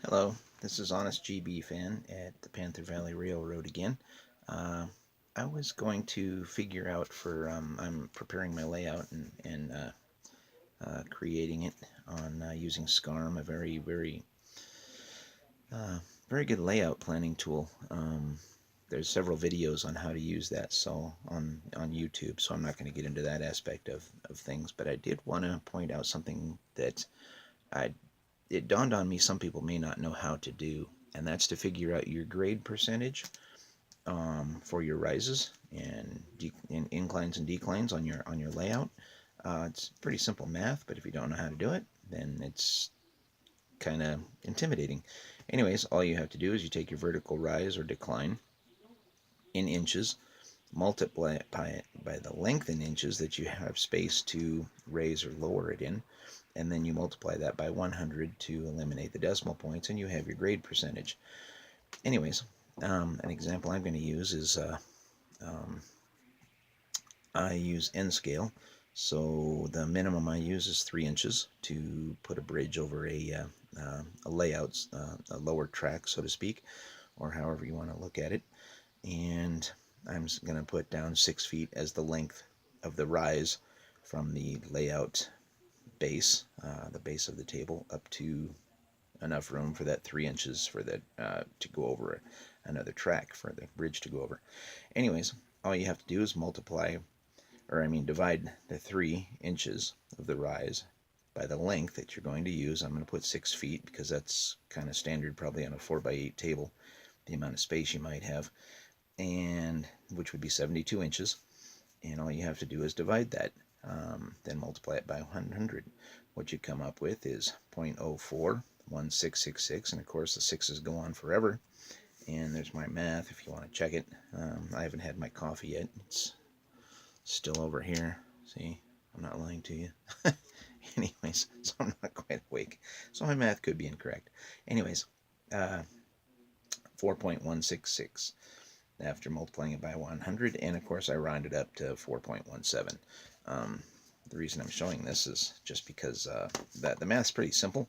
Hello, this is Honestgbfan at the Panther Valley Railroad again. Uh, I was going to figure out I'm preparing my layout and creating it on using SCARM, a uh, very good layout planning tool. There's several videos on how to use that on YouTube, so I'm not going to get into that aspect of things, but I did want to point out something that I it dawned on me some people may not know how to do, and that's to figure out your grade percentage for your rises and inclines and declines on your layout. It's pretty simple math, but if you don't know how to do it, then it's kind of intimidating. Anyways, all you have to do is you take your vertical rise or decline in inches, multiply it by the length in inches that you have space to raise or lower it in, and then you multiply that by 100 to eliminate the decimal points, and you have your grade percentage. Anyways, an example I'm going to use is um, I use N scale. So the minimum I use is 3 inches to put a bridge over a layout, a lower track, so to speak, or however you want to look at it. And I'm going to put down 6 feet as the length of the rise from the layout base, the base of the table, up to enough room for that 3 inches for that to go over another track for the bridge to go over. Anyways, all you have to do is divide the 3 inches of the rise by the length that you're going to use. I'm going to put 6 feet because that's kind of standard probably on a 4x8 table, the amount of space you might have, and which would be 72 inches. And all you have to do is divide that, then multiply it by 100. What you come up with is 0.041666, and of course the sixes go on forever. And there's my math if you want to check it. I haven't had my coffee yet. It's still over here. See, I'm not lying to you. Anyways, so I'm not quite awake. So my math could be incorrect. Anyways, 4.166 after multiplying it by 100, and of course I rounded up to 4.17. The reason I'm showing this is just because the math's pretty simple.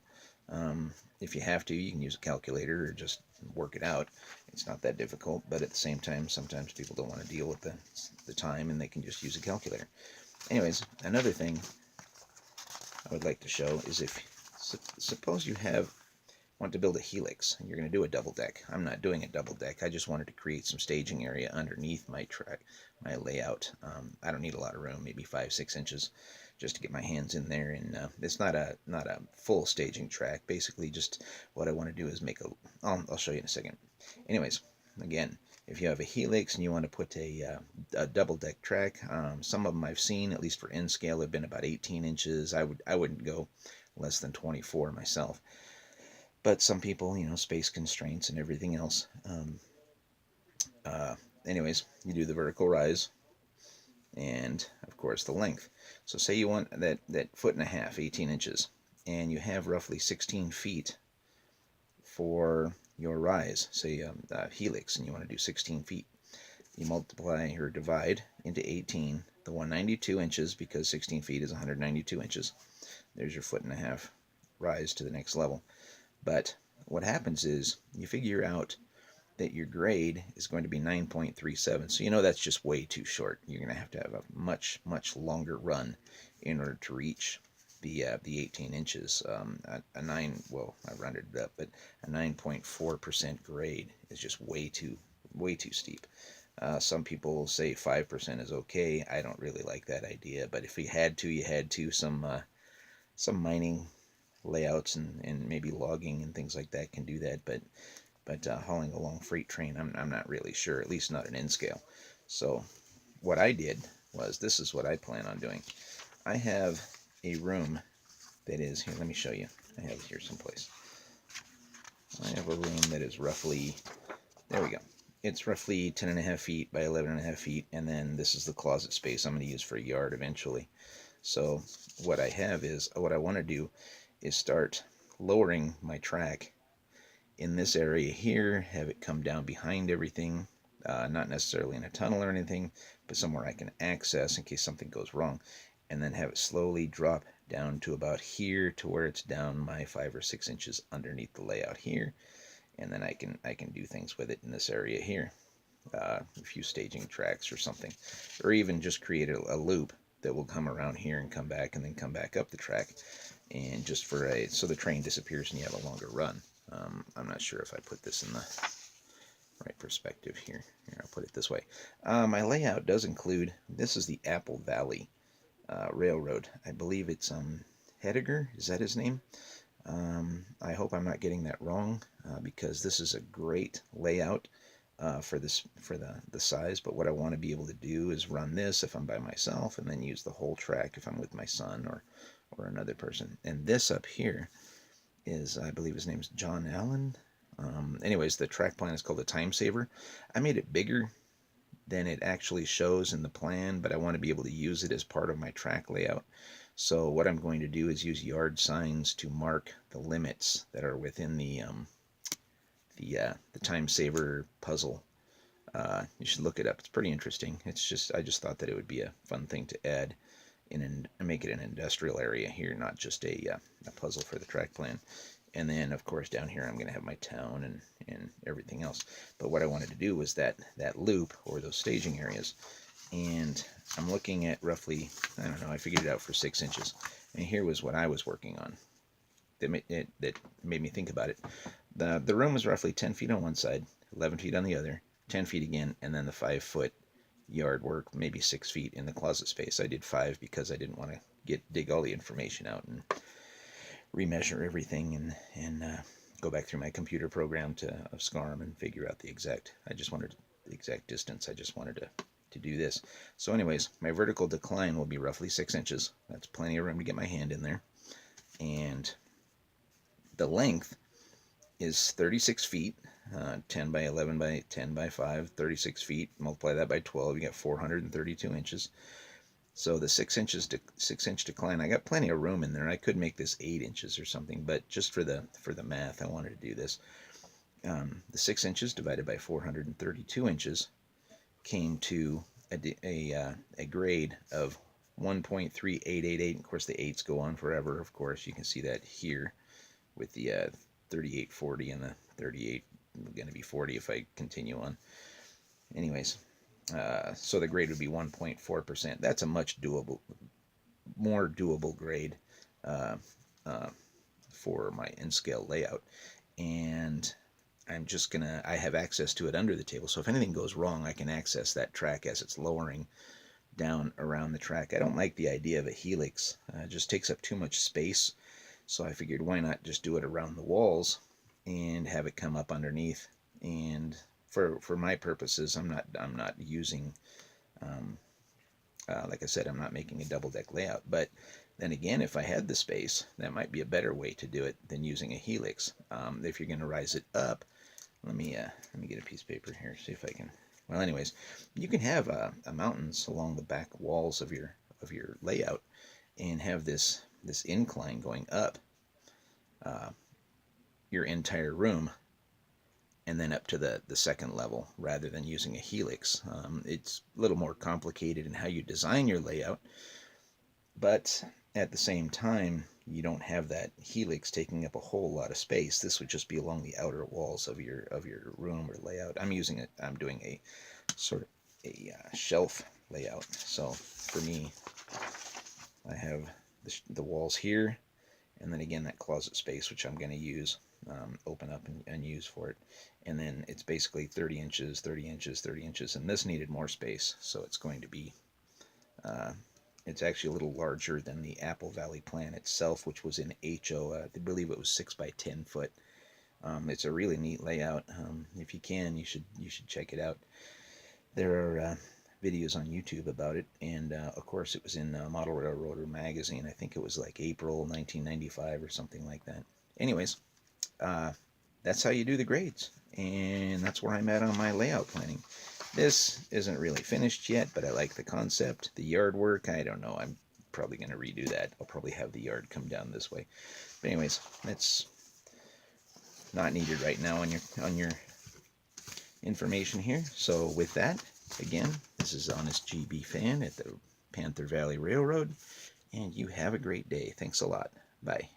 If you have to, you can use a calculator or just work it out. It's not that difficult, but at the same time, sometimes people don't want to deal with the time and they can just use a calculator. Anyways, another thing I would like to show is if suppose you want to build a helix and you're going to do a double deck. I'm not doing a double deck. I just wanted to create some staging area underneath my track, my layout. I don't need a lot of room, maybe 5-6 inches, just to get my hands in there. And it's not a full staging track. Basically, just what I want to do is make a. I'll show you in a second. Anyways, again, if you have a helix and you want to put a double deck track, some of them I've seen, at least for N scale, have been about 18 inches. I wouldn't go less than 24 myself. But some people, space constraints and everything else. Uh, Anyways, you do the vertical rise and, of course, the length. So say you want that foot and a half, 18 inches, and you have roughly 16 feet for your rise, say helix, and you want to do 16 feet. You multiply or divide into 18, the 192 inches, because 16 feet is 192 inches. There's your foot and a half rise to the next level. But what happens is you figure out that your grade is going to be 9.37. So that's just way too short. You're going to have a much, much longer run in order to reach the 18 inches. A 9, well, I rounded it up, but a 9.4% grade is just way too steep. Some people say 5% is okay. I don't really like that idea, but if you had to, you had to. Some mining layouts and maybe logging and things like that can do that, but hauling a long freight train, I'm not really sure, at least not an N scale. So what I did was, this is what I plan on doing. I have a room that is here. Let me show you. I have it here someplace. I have a room that is roughly, there we go. It's roughly 10.5 feet by 11.5 feet, and then this is the closet space I'm going to use for a yard eventually. So what I want to do is start lowering my track in this area here, have it come down behind everything, not necessarily in a tunnel or anything, but somewhere I can access in case something goes wrong, and then have it slowly drop down to about here, to where it's down my 5 or 6 inches underneath the layout here, and then I can do things with it in this area here, a few staging tracks or something, or even just create a loop that will come around here and come back and then come back up the track, and just so the train disappears and you have a longer run. I'm not sure if I put this in the right perspective here. Here, I'll put it this way. My layout does include, this is the Apple Valley Railroad. I believe it's Hediger, is that his name? I hope I'm not getting that wrong, because this is a great layout for the size. But what I want to be able to do is run this if I'm by myself, and then use the whole track if I'm with my son or another person. And this up here is, I believe his name's John Allen. Anyways, the track plan is called the Time Saver. I made it bigger than it actually shows in the plan, but I want to be able to use it as part of my track layout. So what I'm going to do is use yard signs to mark the limits that are within the Time Saver puzzle. You should look it up. It's pretty interesting. I just thought that it would be a fun thing to add and make it an industrial area here, not just a puzzle for the track plan. And then, of course, down here I'm going to have my town and everything else. But what I wanted to do was that loop, or those staging areas. And I'm looking at roughly, I don't know, I figured it out for 6 inches. And here was what I was working on that made me think about it. The room was roughly 10 feet on one side, 11 feet on the other, 10 feet again, and then the 5-foot yard work, maybe 6 feet in the closet space. I did 5 because I didn't want to dig all the information out and remeasure everything and go back through my computer program of SCARM and figure out the exact distance. I just wanted to do this. So anyways, my vertical decline will be roughly 6 inches. That's plenty of room to get my hand in there. And the length is 36 feet, 10 by 11 by 10 by 5, 36 feet. Multiply that by 12, you get 432 inches. So the 6 inch decline, I got plenty of room in there. I could make this 8 inches or something, but just for the math, I wanted to do this. The 6 inches divided by 432 inches came to a grade of 1.3888. Of course, the 8s go on forever. Of course, you can see that here with the 3840 and the 38 going to be 40 if I continue on. Anyways. So the grade would be 1.4%. That's a much more doable grade for my N-scale layout. And I have access to it under the table. So if anything goes wrong, I can access that track as it's lowering down around the track. I don't like the idea of a helix. It just takes up too much space. So I figured, why not just do it around the walls and have it come up underneath. And for my purposes, I'm not using, like I said, I'm not making a double deck layout. But then again, if I had the space, that might be a better way to do it than using a helix. If you're going to rise it up, let me get a piece of paper here, see if I can. Well, anyways, you can have mountains along the back walls of your layout, and have this incline going up your entire room, and then up to the second level, rather than using a helix. It's a little more complicated in how you design your layout, but at the same time, you don't have that helix taking up a whole lot of space. This would just be along the outer walls of your room or layout. I'm doing a sort of a shelf layout. So for me, I have the walls here, and then again that closet space, which I'm going to use, open up and use for it. And then it's basically 30 inches, 30 inches, 30 inches, and this needed more space, so it's going to be, it's actually a little larger than the Apple Valley plan itself, which was in HO. I believe it was 6 by 10 foot. It's a really neat layout. If you can, you should check it out. There are videos on YouTube about it, and of course it was in Model Railroader magazine. I think it was like April 1995 or something like that. Anyways, that's how you do the grades, and that's where I'm at on my layout planning. This isn't really finished yet, but I like the concept. The yard work, I don't know. I'm probably going to redo that. I'll probably have the yard come down this way. But anyways, that's not needed right now on your information here. So with that, again, this is Honestgbfan at the Panther Valley Railroad, and you have a great day. Thanks a lot. Bye.